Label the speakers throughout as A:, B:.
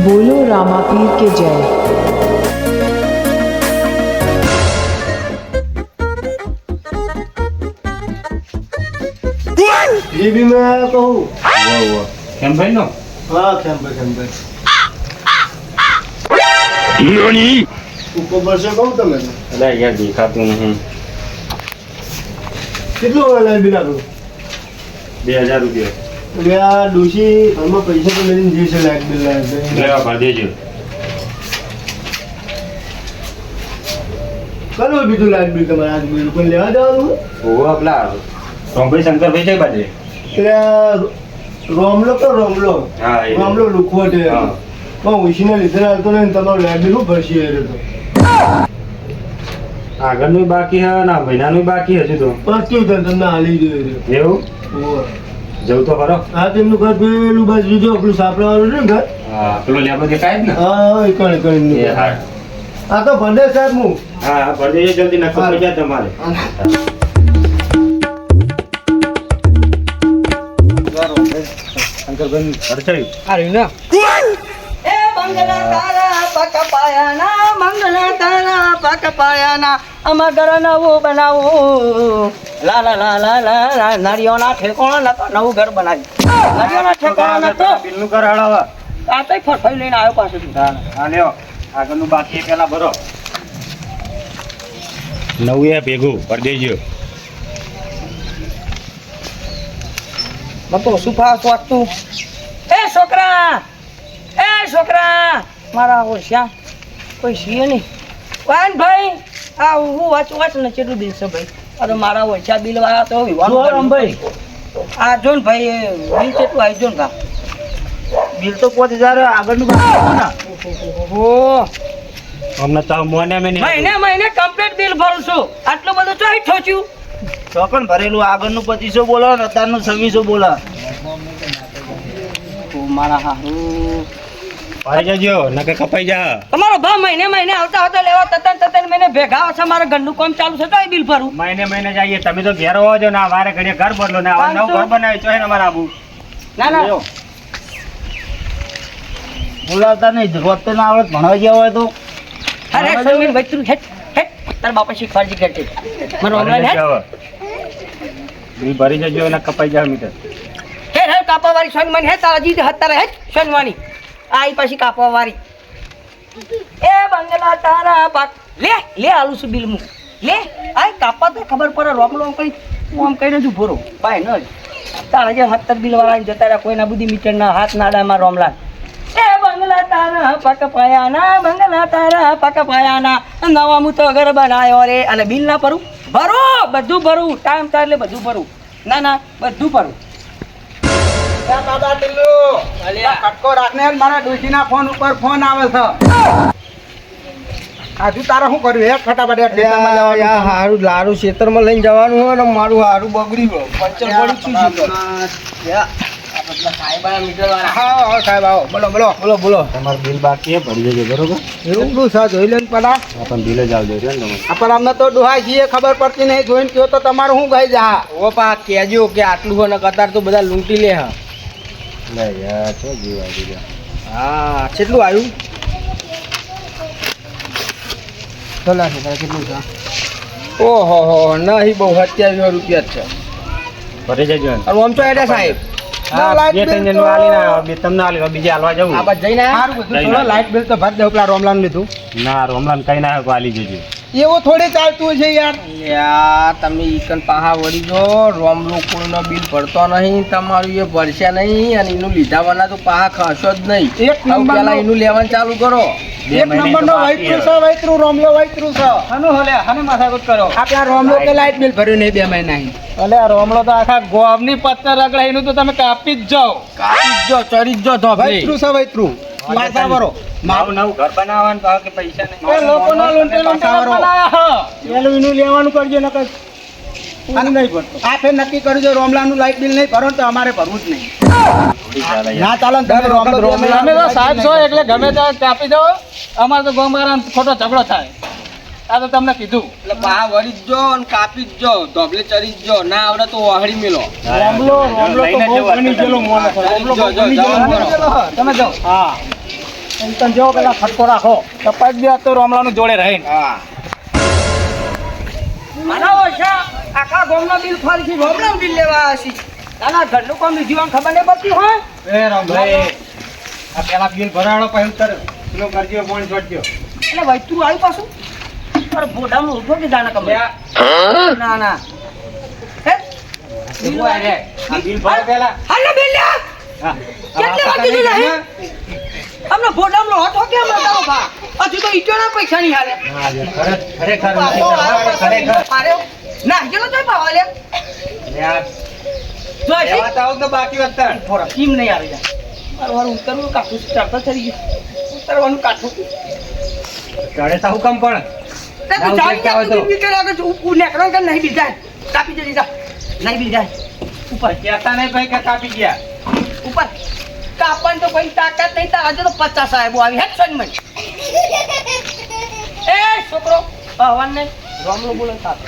A: बोलो रामापीर के जय।
B: ये भी मैं कहूँ।
C: વાહ કેમ ભાઈ નો
B: हाँ खेम भाई
C: નોની
B: ऊपर पर से कहूँ तो मैंने
C: અલા યાર દેખાતું નહીં
B: कितना वाला है बिना
C: 2000 રૂપિયા
B: मैं यार दूसरी हमें पैसे तो मेरी जी से लाइट बिल लाए थे
C: લેવા ભર દેજો
B: कल भी तो लाइट बिल तुम्हारा आज बिल को लेवा जाओ
C: ઓવા પેલા રોમભાઈ શંકરભાઈ જઈ બાજે
B: એટલે રોમલો તો રોમલો
C: હા એ
B: રોમલો લુખવટ છે
C: હા.
B: પણ ઉછીને લીધે આવતો ને તમારું લાઈટ બિલ ભરસી એ તો
C: આગળનું બાકી હે ના મહિનાનું બાકી હજુ તો
B: પણ કેવું થાય તમને હાલી જોઈએ
C: એવું જવું તો ખરો
B: હા તેમનું ઘર પેલું બાજુ જો પેલું સાપડાવાળું છે ને ઘર
C: હા પેલો લેબો દેખાય જ ને
B: હા એ કણ
C: એ હા
B: આ તો ભંડે સાહેબ હું
C: હા ભર દેજો જલ્દી નક્કો થઈ જાય તમારે શંકરભાઈ ખર્ચાયું
B: અરે ના
D: એ મંગલા તારા પક પાયાના મંગલા તારા પક પાયાના આમાં ઘર નવું બનાવું લા લા લા લા લા નળિયોના ઠેકોણા નતો નવું ઘર બનાવ્યું નળિયોના ઠેકોણા નતો
C: બિલનું કર હળાવા
D: આ તઈ ફરફરી લઈને આવ્યો પાછું
C: હા લ્યો આગળનું બાકી એ પેલા ભરો નવું એ ભેગું ભરી દેજો
D: મતો શું ફાસ વાગતું એ છોકરા મારા ઓછા કોઈ છીએ નહીં વાન ભાઈ આ હું વાંચ ને કેટલું બિલ છે ભાઈ અરે મારા ઓછા બિલ વાળા તો વિવાહ ભાઈ આ જો ને ભાઈ બિલ કેટલું આવી જો ને કા બિલ તો 5000 આગળનું ઓ
C: અમને તો મોને મેં
D: મહિને કમ્પ્લીટ બિલ ભરું છું આટલું બધું ચોઈ ઠોચ્યું
E: ચોકન ભરેલું આગળનું 2500 બોલો ને અત્યારનું 2600 બોલો
D: મારા હારું
C: ભરી જજો નકે કપાઈ જા
D: તમારો ભાવ મહિને આવતા આવતા લેવા તતન મહિને ભેગા છે મારા ઘરનું કામ ચાલુ છે તો એ બિલ ભરું
C: મહિને જઈએ તમે તો ઘેર હોવો છો ને વારે ઘડીએ ઘર બદલો ને આવા નવું ઘર બનાવી છો ને અમારે આબુ
D: ના
E: બોલાવતા નહીં રોજ તો ના આવડત ભણવા ગયા હોય તો
D: અરે સમીર ભાઈ તું હેટ તાર બાપા શીખવાડજી કરતી મારો ઓનલાઈન હેટ
C: બી ભરી જજો ને કપાઈ જા મીટર
D: હે કાપા વાળી સોનમાની હે તાજી હત્તર હે સોનમાની આઈ પાછી કાપવા વાળી એ બંગલા તારા પાક લે આલુ છું બિલ મુ લે આય કાપા તો ખબર પડે રોમલો કઈ હું આમ કઈને જ ઉભો રહું ભાઈ ન તારા જે 70 બિલ વાળા જતા રહ્યા કોઈના બુદ્ધિ મીટર ના હાથ નાડા માં રોમલા એ બંગલા તારા પક પાયાના બંગલા તારા પક પાયાના નવા મુ તો ઘર બનાયો રે અને બિલ ના ભરું બધું ભરું ટાઈમ થાય એટલે બધું ભરું ના બધું ભરું
E: દાદા ટીલ્લુ કટકો રાખને મારા ડોશીના ફોન ઉપર ફોન આવે છે આજુ તારે શું કર્યું હે ફટાફટ
B: યાર હારું લારું ખેતરમાં લઈને જવાનું હોય ને મારું હારું બગડી ગયું પંચર પડી સાહેબ આવો બોલો
C: તમારું બિલ બાકી હે ભરી જજો બરોબર
B: એટલું સા જોઈ લે પેલા
C: પણ બિલ જ આવજો છે ને તમારે
E: પણ અમને તો ડોહાઈ છીએ ખબર પડતી નહીં જોઈને કયો તો તમારું શું ગઈ જા
B: ઓ પા કેજો કે આટલું હોય ને કતાર તો બધા લૂંટી લે હા
C: લે યાર છો જીવ આવી ગયા
B: હા કેટલું આવ્યું ચલા છે કેટલું છે ઓહો હો નહીં બહુ 27 રૂપિયા જ છે
C: ભરી જજો ને
B: અને આમ તો એડે સાહેબ
C: હા બે ત્રણ જણનું આલી ના બે તમને આલી બીજે આલવા જવું
B: આ બસ જઈને
E: સારું બધું થોડો લાઇટ બિલ તો ભરી દઉં પેલા રોમલાનું લીધું
C: ના રોમલાન કઈ ના આલી જજો
E: એવું થોડી ચાલતું છે યાર
B: યાર તમે ઈકન પાહા વળી જો રોમલો કોઈનો બિલ ભરતો નહીં તમારું એ ભરશે નહીં અને એનું લીધા વના તો પાહા ખાશો જ નહીં
E: એક નંબર
B: પેલા એનું લેવાનું ચાલુ કરો
E: એક નંબરનો વૈતરું રોમલો વૈતરું છે
D: હને માથાકૂટ કરો
E: આપણા રોમલો તો લાઇટ બિલ ભર્યું નહીં 2 મહિના
D: અલે આ રોમલો તો આખા ગોમની પત્તર રગડાઈનું તો તમે કાપી જ જાઓ
B: કાપી જ જો ચરી જ જો ધોબલી
E: વૈતરું છે વૈતરું માથા ભરો
C: નવું ઘર બનાવવાનું તો કે પૈસા નહીં
D: એ લોકોના લૂંટે બનાયા
E: પેલું એનું લેવાનું કરજો નકર નહીં ભરતો આ ફેર નક્કી કર્યું છે રોમલાનું લાઇટ બિલ નહીં ભરો તો અમારે ભરવું જ નહીં ના ચાલો ને તમે રોમલો
D: અમે તો સાહેબ છો એટલે ગમે ત્યાં કાપી દો અમારે તો ગોમવાળા ખોટો ઝઘડો થાય આ તો તમને કીધું
B: એટલે પાહા વળી જ જો અને કાપી જ જો ધોબલે ચરી જ જો ના આવડે તો વાહડી મેલો
E: રોમલો તો બહુ ઘણી ગયેલો મોણ છે. રોમલો બહુ ઘણી ગયેલો.
D: તમે જાઓ
E: હા તમે જો પેલા ફટકો રાખો કપાઈ દે તો રોમલાનું જોડે રહે
B: હા
D: મારા ઓછા આખા ગામનો બિલ ફરીથી રોમલાનું બિલ લેવા હશે તારા ઘરનું કામ જીવન ખબર નહીં પડતી હોય
C: એ રામભાઈ આ પેલા બિલ ભરાણો પછી ઉતર કિલો કરજો પોણી છોડજો
D: એટલે ભાઈ તું આવ્યું પાછું અરે બોડામાં ઉઠો કે જાણે ખબર ના ના હે
C: શું આ રે આ બિલ ભરો પેલા
D: હાલે બિલ લે
C: હા
D: કેટલી વાર કીધું નહીં અમને બોડામાં હતો કે અમને તારો ભા હજુ તો ઈટોના પૈસા નહીં હાલે
C: ખરેખર
D: ના ચલો તો પાવા લે જો છે
C: તો બાકી વતન
D: થોડા કેમ નહીં આવી જાય મારું ઉતરવું કાઠું ચાલતા થઈ ગયું ઉતરવાનું કાઠું
C: ચડે તો હુકમ પણ
D: તે તું ચાલી જા તું બી કરે આગળ ઉપર નેકરો કે નહીં બી જાય કાપી જઈ જા નહીં બી જાય ઉપર
C: કહેતા નહીં ભાઈ કે કાપી ગયા
D: ઉપર કાપણ તો કોઈ તાકાત નહીં તાર આજે તો 50 સાહેબો આવી હે સોનમન એ છોકરો હવાન ને રોમલો બોલે સાથ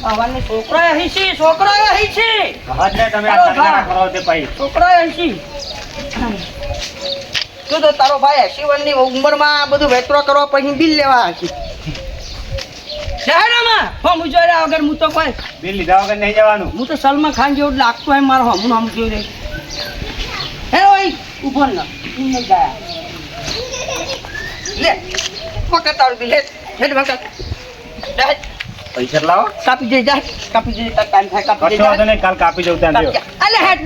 D: હવાન ને છોકરો અહીં છે
C: હદ તમે આ તકરાર કરો તે ભાઈ
D: છોકરો અહીં છે તું તો તારો ભાઈ 81 ની ઉંમરમાં બધું વેતરો કરવા પછી બિલ લેવા હશે જાહેરામાં હો મુજોરા વગર હું તો કોઈ
C: બિલ લીધા વગર નહીં જવાનું
D: હું તો સલમાન ખાન જેવું લાગતો હોય મારો હમું હમ જોઈ રહી હે ઓય ઉભો ન નહીં ગયા લે પકડ તારું બિલ હેડ વખત
C: પૈસા લાવો
D: કાપી જઈ જાય કાપી જઈ તાર ટાઈમ થાય કાપી
C: કશો વાંધો
D: જઈ
C: નહીં કાલ કાપી જવું ત્યાં દ્યો.
D: અલે હેડ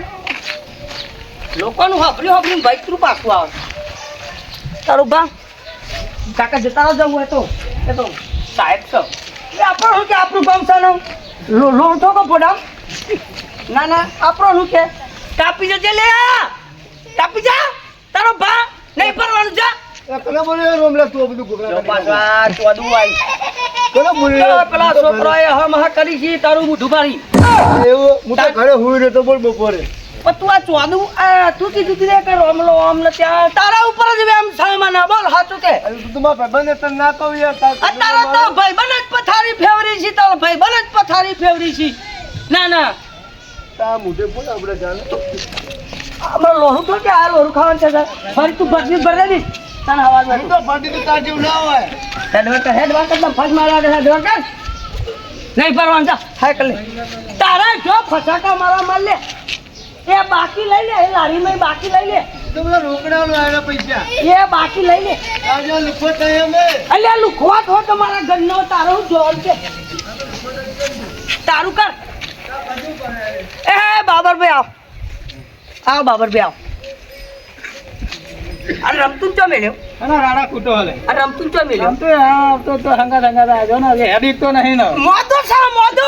D: લોકોનું હબરી ભાઈ તું પાછું આવે તારું બા કાકા જતા જવું હોય તો એ તો સાહેબ છો આપણો શું કે આપણું કામ છે ને લોણ તો પોડા ના ના આપણો શું કે કાપી જજે લે કાપી જા તારો બા નહીં પરવાનું જા
E: પેલા બોલે રોમલા તું બધું
D: જો
E: ગોગરા
D: પાછા ચોદું આવી
E: પેલા બોલે
D: પેલા છોકરાએ હમ હા કરી છે તારું મોઢું ભારી
E: એવું હું તો ઘરે હુઈ રહ્યો તો બોલ બપોરે
D: પણ તું આ ચોદું તું કીધું તું કે રોમલો આમને ત્યાં તારા ઉપર જ એમ સામાના બોલ સાચું કે
E: તું મારા ભાઈબંધ તને ના કહું યાર
D: તારા તો ભાઈબંધ જ પથારી ફેવરી છે તારો ભાઈબંધ જ પથારી ફેવરી છે ના ના
E: તા મુઢે બોલ આપણે જાણ
D: આપણે લોહું તો કે આ લોહું ખાવાનું છે ફરી તું ભરતી ભરે દી તને હવા
E: તો ફાટી તો તાર જેવું ના હોય
D: હેડવાકર ફસ મારા દે હેડવાકર નહીં ભરવાનું જા હાય કર લે તારા જો ફસાકા મારા માર લે એ બાકી લઈ લે એ લારીમાં બાકી લઈ લે
E: તો બધા રોકડાનો આયા પૈસા
D: એ બાકી લઈ લે
E: આજે લુખો થાય અમે
D: અલ્યા લુખવા તો તમારા ઘરનો તારો જોર છે તારું કર એ બાબર ભાઈ આવ બાબર ભાઈ આવ અરે રમતું ચો મેલ્યો
E: અને રાડા કૂટો હલે
D: અરે રમતું ચો મેલ્યો
E: આમ તો તો હંગા આજો ને હેડી તો નહીં ને
D: મોદો છે મોદો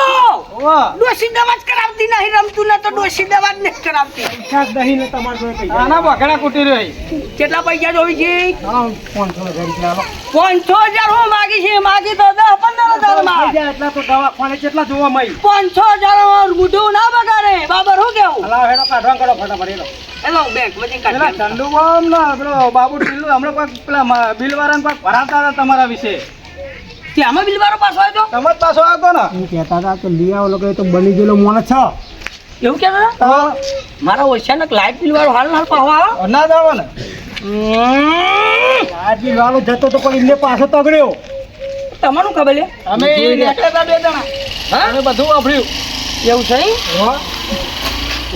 E: વાહ
D: ડોસી દવા જ કરાવતી નહીં રમતું ને તો ડોસી દવા જ નથી કરાવતી
E: શાક દહીં ને તમાર કોઈ પૈસા આના બકડા કૂટી રહી
D: કેટલા પૈસા જોઈ છે
E: હા 500 રૂપિયા આલો
D: 500,000 હું માગી છે માગી તો 10-15,000 માં
E: એટલા તો દવા પાણી કેટલા જોવા મઈ
D: 500,000 મુઢું ના બગાડે બાબર હું કેવું
E: હલાવ હેડો કાઢવા કરો ફટાફટ એલો
D: એલો બેંક માંથી
E: પેલા
D: કાઢી
E: ચંદુ બામ ના પેલો બાબુ ટીલું હમણાં કોઈ પેલા બિલ વાળાને કોઈ ભરાવતા હતા તમારા વિશે
D: તે આમાં બિલવારો પાછો આવ્યો
E: તમાર પાછો આવતો ને હું કહેતા હતા કે લઈ આવો લોકો તો બની ગયેલો મોણ છે
D: એવું કહેતા હતા મારા ઓછાનક લાઈટ બિલવાળો હાલ હાલ પાહો આવો
E: ના જાવ ને લાઈટ બિલ વાળો જતો તો કોઈ એમને પાછો તગડ્યો
D: તમારું ખબર લે
E: અમે નીકળ્યા હતા 2 જણા
D: હા
E: અમે બધું વાપર્યું
D: એવું છે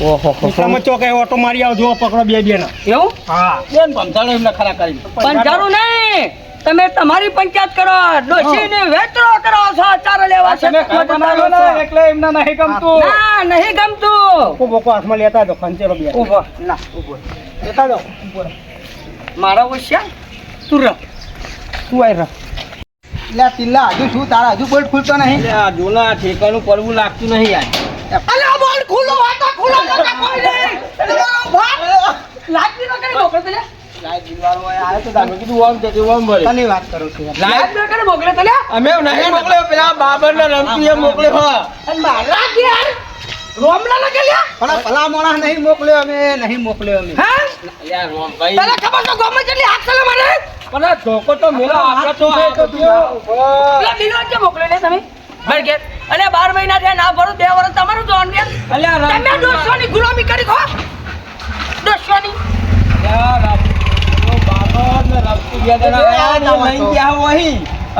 D: ઓહો
E: તમે ચોકે ઓટો મારી આવો જો પકડો બે ના
D: એવું
E: હા બેન પંચાળો એમને ખરા કરી
D: પણ જરૂર નહીં તમે તમારી પંચાયત કરો ડોશીને વેતરો કરો છો ચારો લેવા છે
E: એટલે એમને નહીં ગમતું
D: ના નહીં ગમતું
E: બોકો હાથમાં લેતા તો ખંચેરો બે
D: ઉભો ના ઉભો
E: લેતા જાઓ
D: મારા ઓછા તું રહ તું આય રહ
E: લે તિલ્લા હજુ શું તારા હજુ બોલ્ટ ખુલતો નહીં આ જોલા ઠેકાનું પડવું લાગતું નહીં યાર
D: અલા બોલ ખુલ્લો વાતા ખુલ્લો નતા કોઈ નહીં તમારો ભાગ લાગતી ન કરી મોકલે તને
E: લાઈટ બિલવાળો આયો તો તમે કીધું ઓમ તે ઓમ ભરે તને વાત કરું છું
D: લાઈટ બે કરે મોકલે તને
E: અમે નહીં મોકલ્યો પેલા બાબરને રમતી એ મોકલ્યો હા
D: અને મારા કે યાર રોમલા ન ગલ્યા
E: પણ ભલા મોણા નહીં મોકલ્યો અમે નહીં મોકલ્યો અમે
D: હા
E: યાર રોમ ભાઈ
D: તને ખબર તો ગમે જેટલી હાથ ચલે મને
E: પણ આ ધોકો તો મેલો આપડા તો
D: પેલા બિલો કે મોકલે લે તમે ભર કે અને 12 મહિના થયા ના ભરો 2 વર્ષ તમારું જોન કે
E: અલ્યા
D: તમે 200 ની ગુલામી કરી ખો 200 ની
E: યાર બાબર ને
B: બે જણા આયા ને લઈને ગયા હોય.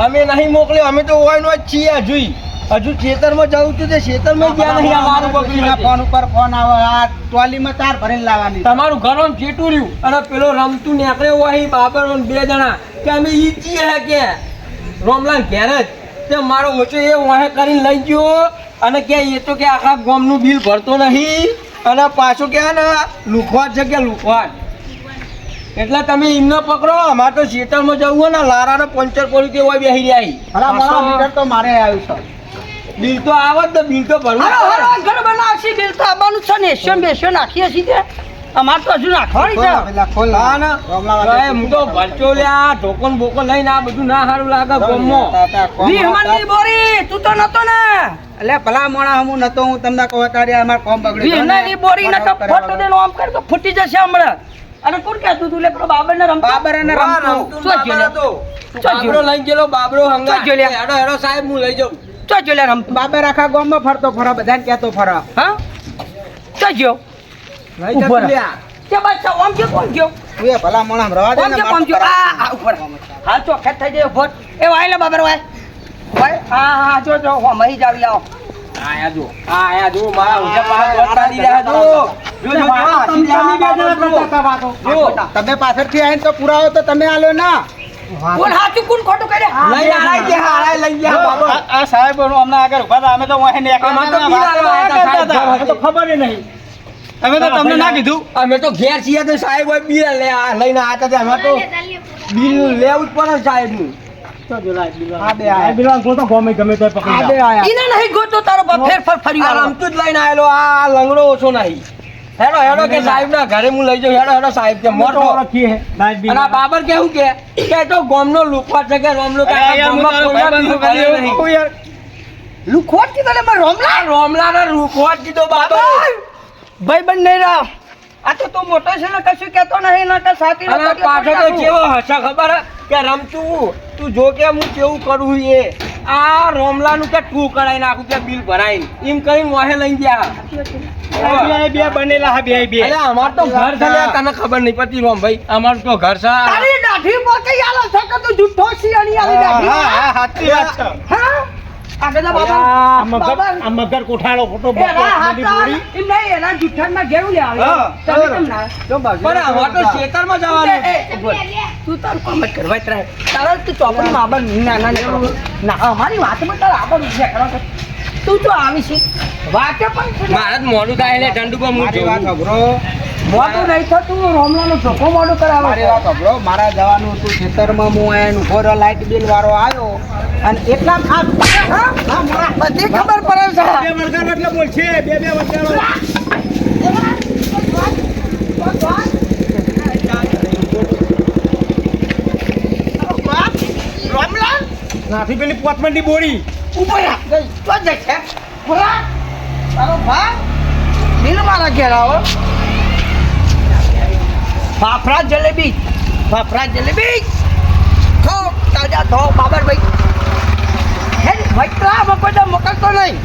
B: અમે નહીં મોકલ્યો, અમે તો ઓય નો જ છીએ હજુ ખેતરમાં જવું છું તે ખેતરમાં ગયા નહીં. અમારું
E: પકડીને ફોન ઉપર ફોન આવે, આ ટ્રોલીમાં તાર ભરીને લાવવાની.
B: તમારું ઘર આમ ચેટું રહ્યું અને પેલો રમતું નીકળ્યો હોય બાબર અને બે જણા કે અમે ઈ છીએ હે કે રોમલાલ ઘેર જ તે મારો ઓછો એ વાહે કરીને લઈ ગયો અને કે એ તો કે આખા ગામનું બિલ ભરતો નહીં અને પાછું કે ને લુખવાટ છે કે લુખવાટ. એટલે તમે એમને પકડો. અમારે તો ખેતરમાં જવું હોય ને લારાને પંચર પડ્યું કે હોય બેસી જાય.
E: અલા, મારા મીટર તો મારે આવ્યું છે.
B: બિલ તો આવે જ ને, બિલ તો ભરવું
D: હાલો હાલો ઘર બનાવશી બિલ તો આવવાનું છે ને એશિયન બેશિયન નાખીએ છીએ અમારે તો હજુ નાખવાની છે.
E: પેલા ખોલ
B: હા ને.
E: રોમલા
B: હું તો ભરચો લ્યા ઢોકન બોકન લઈને આ બધું ના સારું લાગે ગામમાં.
D: વિહમણની બોરી તું તો નતો ને
E: એટલે ભલા મોણા હું નતો, હું તમને કહું તારે અમાર કોમ બગડ્યું.
D: વિહમણની બોરી નતો ફોટો દેનો આમ કર તો ફૂટી જશે હમણાં. અને કોણ કહેતું તું લે પેલો બાબર ને રમતો
E: બાબર અને રમતું.
D: શું જોયું?
B: બાબરો લઈ ગયેલો બાબરો હંગા.
D: શું જોયું?
B: હેડો હેડો સાહેબ હું લઈ જાઉં.
D: ચો જો લે રમતો
E: બાબર આખા ગામમાં ફરતો ફરો, બધાને કહેતો ફરો.
D: હા ચો જો
B: લઈ
D: ઉભો
B: જતું
D: રહે.
B: લ્યા.
D: કે બાદશાહ ઓમ કે કોણ ગયો
E: તું એ ભલા મોણા રવા દે
D: કોણ
E: ને,
D: કે
E: મારે
D: કોણ
E: તો
D: ગયો આ ઉપર હાલ ચોખ્ખા થઈ જાય ભોટ એ વાય લે બાબર વાય વાય હા જો જો હો મહી જાવી લાવો
B: આયા જો મારા ઊંચા પાછા દોત કાઢી રહ્યા જો. જો હાથી જામી બે જણા જો.
E: તમે પાછળથી આવીને તો પુરાવો તો તમે આલ્યો ના.
D: કોણ હાચું કોણ ખોટું કરે
B: લઈ આરાય કે હારાય લઈ ગયા બાબરો.
C: આ સાહેબ અમને આગળ ઉભા હતા, અમે તો વાહે
B: અમારે તો બિલ આલવા આયા હતા સાહેબ.
C: અમે તો ખબર નહીં. અમે તો તમને ના કીધું.
B: અમે તો ઘેર છીએ તો સાહેબ હોય બિલ લઈને આયા હતા. અમે તો બિલ લેવું જ પડે સાહેબનું.
E: આ બે આયા.
C: બિલવાન ગોતો ગમે ગમે તો પકડી
E: આ
C: જાઓ.
E: બે આયા.
D: ઈને નહીં ગોતો તારો બાપ ફેર ફરી
B: આ
D: વાળો
B: રમતું જ લઈને આયેલો. આ લંગડો ઓછો નહીં. હેડો કે સાહેબ ના ઘરે હું લઈ જાઉં. હેડો સાહેબ કે મોટો.
C: ઓળખીએ હે. Night bill.
B: અને આ બાબર કેવું કે તો ગામનો લુખવાટ છે કે રોમલો કે
C: અરે યાર, હું તારો ભાઈબંધ છું, ખાલી એવું કહું યાર.
D: લુખોટ કીધો લે માર રોમલા
B: રોમલાના લુખવાટ કીધો બાબર.
D: ભાઈબંધ નહીં રાવ આ તો તું મોટો છે ને કશું કહેતો નહીં ને કે સાથી
B: અને પાછો તો કેવો હશે ખબર હે? કે રમતું તું જો કે હું કેવું કરું એ આ રોમલાનું કે તું કરાઈ નાખું કે બિલ ભરાઈને એમ કરીને વાહે લઈ ગયા.
C: બે બનેલા હા બે બે.
B: અરે અમાર તો ઘર છે લે, તને ખબર નહીં પડતી રોમ ભાઈ. અમારું તો ઘર છે.
D: તારી દાઢી પર કઈ આલો છે કે તું જુઠ્ઠો છી અને આલી દાઢી
C: હા હા સાચી વાત છે.
D: હા આગળ
C: આ
D: બાબા
C: મગર આ મગર કોઠાળો ખોટો
D: એના હાથા એમ નહીં એના જુઠ્ઠામાં ઘેરું લે આવે
C: હા,
D: તમે કેમ ના
B: પણ અમાર તો ખેતરમાં જવાનું.
D: તું તારું કામ જ કરવા જ રહે તારા તું ચોપડી માં આબર ના ના ના અમારી વાતમાં તારા આબર ઉઠ્યા કરો છો. તું તો આવી છે વાતે પણ છે ને.
B: મારે જ મોડું થાય એટલે દંડુ પર હું
E: મારી વાત
B: જોઉં.
E: સાંભળો.
D: મોટું નહીં થતું રોમલાનો ચોખ્ખો મોટું કરાવે
E: મારી વાત સાંભળો. મારા જવાનું હતું ખેતરમાં, હું આયા ઉભો રહ્યો, લાઇટ બિલ વાળો આવ્યો અને એટલા ખાસ
D: બધી ખબર પડે છે
C: બે વળગાડ એટલે બોલ છે બે વળગાડો.
D: રોમલા
C: નાથી પેલી પોતમંડી બોરી.
D: ઉભો રહે ગઈ તો જ છે બોલા તારો ભા બિલ મારા ઘેર આવો ફાફડા જલેબી થો તાજા થો બાબર ભાઈ હે વૈતરા મકોડા મોકલતો નહીં